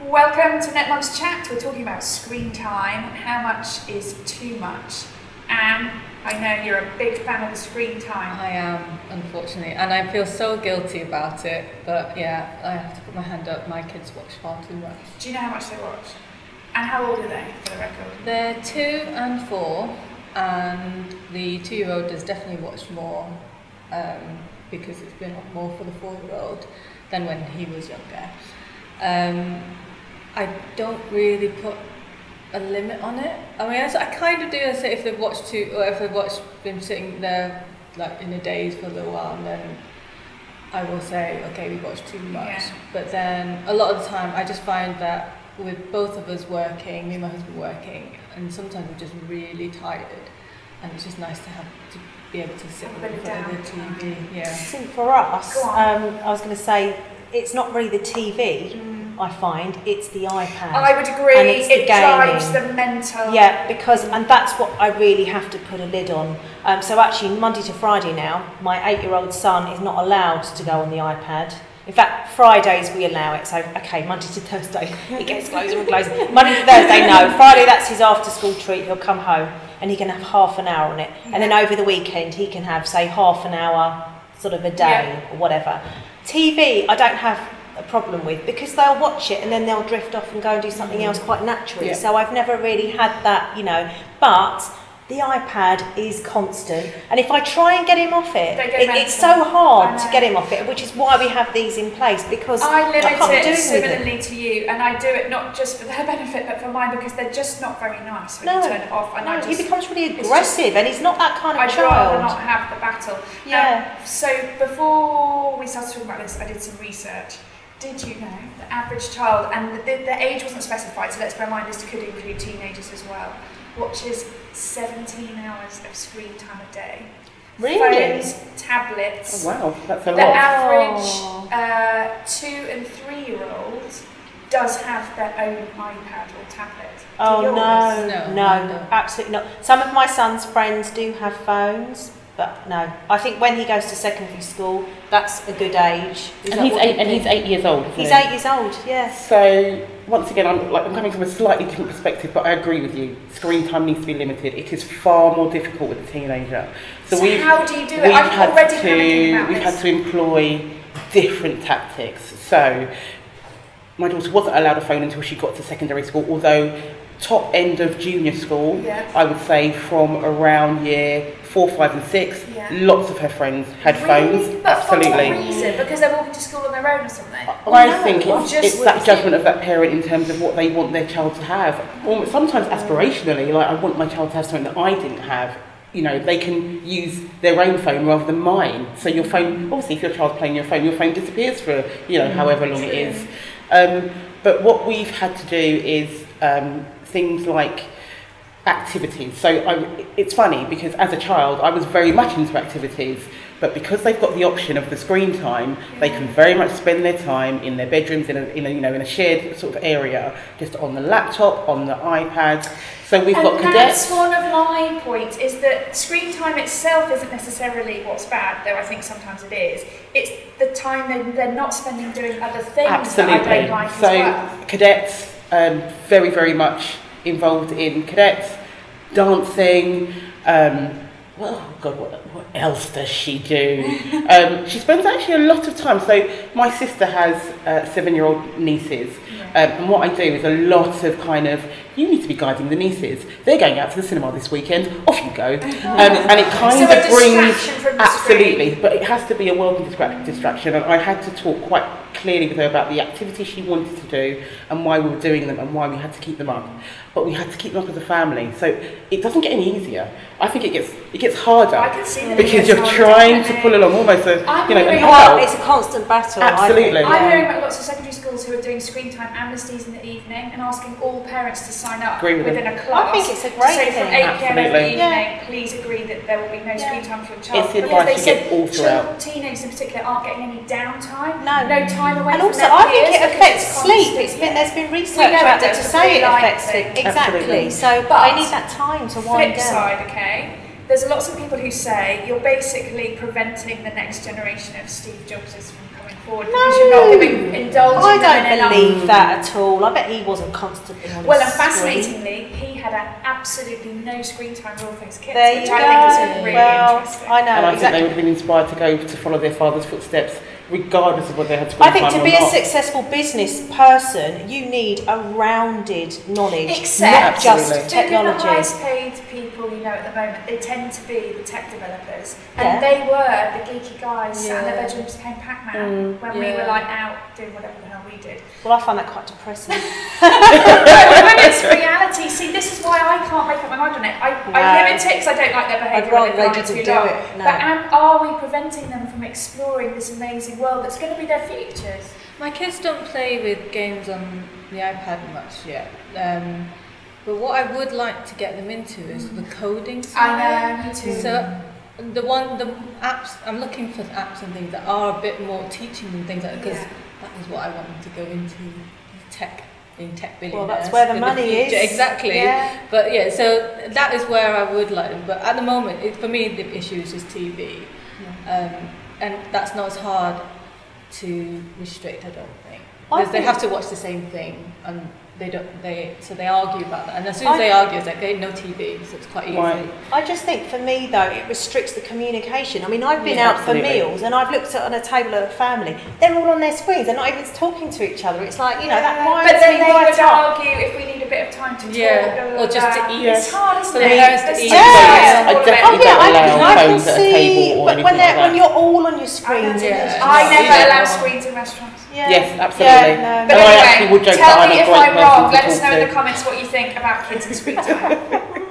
Welcome to Netmums Chat. We're talking about screen time. How much is too much? Anne, I know you're a big fan of the screen time. I am, unfortunately, and I feel so guilty about it, but yeah, I have to put my hand up. My kids watch far too much. Do you know how much they watch? And how old are they, for the record? They're 2 and 4, and the 2-year-old does definitely watch more because it's been more for the 4-year-old than when he was younger. I don't really put a limit on it. I mean, I kind of do. I say if they've watched or if they've been sitting there like in a daze for a little while, and then I will say, okay, we watched too much. Yeah. But then a lot of the time, I just find that with both of us working, me and my husband working, and sometimes we're just really tired, and it's just nice to be able to sit in front of the TV. Yeah. See, for us, I was going to say it's not really the TV. I find it's the iPad. I would agree. And it's it the gaming. drives the mental. Yeah, and that's what I really have to put a lid on. So actually, Monday to Friday now, my 8-year-old son is not allowed to go on the iPad. In fact, Fridays we allow it. So, okay, Monday to Thursday, it gets closer and closer. Monday to Thursday, no. Friday, that's his after-school treat. He'll come home and he can have half an hour on it. And then over the weekend, he can have, say, half an hour sort of a day or whatever. TV, I don't have a problem with, because they'll watch it and then they'll drift off and go and do something else quite naturally. So I've never really had that, but the iPad is constant, and if I try and get him off it, it's so hard to get him off it, which is why we have these in place, because I limit can't do it similarly to you, and I do it not just for their benefit but for mine, because they're just not very nice when you turn it off. And he becomes really aggressive, and he's not that kind of child. I'd rather not have the battle. So before we started talking about this, I did some research. Did you know the average child, and the age wasn't specified, so let's bear in mind this could include teenagers as well, watches 17 hours of screen time a day. Really? Phones, tablets. Oh, wow, that's a lot. The average 2 and 3-year-olds does have their own iPad or tablet. Oh no, absolutely not. Some of my son's friends do have phones, but no. I think when he goes to secondary school, that's a good age. And he's 8 years old. He's 8 years old, yes. So once again, I'm coming from a slightly different perspective, but I agree with you. Screen time needs to be limited. It is far more difficult with a teenager. So how do you do it? I'm already panicking about this. We've had to employ different tactics. So my daughter wasn't allowed a phone until she got to secondary school, although top end of junior school, I would say from around year 4, 5 and 6, lots of her friends had phones. But absolutely. For what reason? Because they're walking to school on their own or something? I think it's that judgment of that parent in terms of what they want their child to have. Or sometimes aspirationally, like I want my child to have something that I didn't have. They can use their own phone rather than mine. So your phone, obviously if your child's playing your phone disappears for, however long it is. But what we've had to do is things like activities. So it's funny because as a child I was very much into activities, but because they've got the option of the screen time, they can very much spend their time in their bedrooms in a shared sort of area, just on the laptop, on the iPad. So we've got cadets. That's one of my points, is that screen time itself isn't necessarily what's bad, though I think sometimes it is. It's the time they're not spending doing other things that I don't like as well. So cadets, very, very much involved in cadets, dancing. What else does she do? She spends actually a lot of time. So my sister has 7-year-old nieces, and what I do is a lot of you need to be guiding the nieces. They're going out to the cinema this weekend. Off you go, and it kind of brings absolutely. But it has to be a welcome distraction, and I had to talk quite clearly with her about the activities she wanted to do and why we were doing them and why we had to keep them up. But we had to keep them up as a family, so it doesn't get any easier. I think it gets harder because you're trying to pull along almost a it's a constant battle. Absolutely. I'm hearing about lots of secondary schools who are doing screen time amnesties in the evening and asking all parents to sign up within a class. I think it's a great thing. From 8 p.m. every evening, please agree that there will be no screen time for your child. It's advice you get all throughout. Teenagers in particular aren't getting any downtime. No time away. And from also, their I think peers it affects sleep. There's been research out there to say it affects sleep. Exactly. So, but I need that time to wind down. Flip side, okay. There's lots of people who say you're basically preventing the next generation of Steve Jobses from coming forward because you're not indulging I them in don't believe enough. that at all. I bet he wasn't constantly on Well, and his screen. fascinatingly, he had absolutely no screen time rule for his kids, There which you I go. think is really interesting. I know, And I exactly. think they would have been inspired to go to follow their father's footsteps, regardless of whether they had screen I think time to or be not. a successful business person, you need a rounded knowledge, not Except, just Absolutely. technology. The highest paid people, you know, at the moment, they tend to be the tech developers. And Yeah. they were the geeky guys sat in their Yeah. bedrooms playing Pac-Man when we Yeah. were like out doing whatever the hell we did. Well, I find that quite depressing. When it's reality, see, this is why I can't make up my mind on it. I limit it because I don't like their behaviour. I'd rather and they I find it didn't too do long. it, no. But are we preventing them from exploring this amazing world that's going to be their futures? My kids don't play with games on the iPad much yet. But what I would like to get them into is the coding side. I know, me too. So the apps, I'm looking for apps and things that are a bit more teaching and things like that, because that is what I want them to go into, being tech billionaires. Well, that's where the money future. is. Exactly. Yeah. But yeah, so that is where I would like them. But at the moment, for me, the issue is just TV. And that's not as hard to restrict, I don't think. Because they have to watch the same thing, and they argue about that. And as soon as they argue, it's like, okay, no TV, so it's quite easy. Right. I just think for me though, it restricts the communication. I mean, I've been Yeah, out absolutely. for meals and I've looked at on a table of a family. They're all on their screens. They're not even talking to each other. It's like, you know, that winds But then me they right would up. argue if we need a bit of time to talk. Yeah, or just to eat. It's hard, isn't For the it? parents to There's eat. so Yeah. much I all definitely about it. don't allow I can phones at a table or but anything when like that. you're all on your screens. Yeah. I never Yeah. allow screens in restaurants. Yeah. Yes, absolutely. Yeah, no. But And I anyway, actually would joke tell that I'm me a if great I'm person wrong. to Let us talk know in to. the comments what you think about kids and screen time.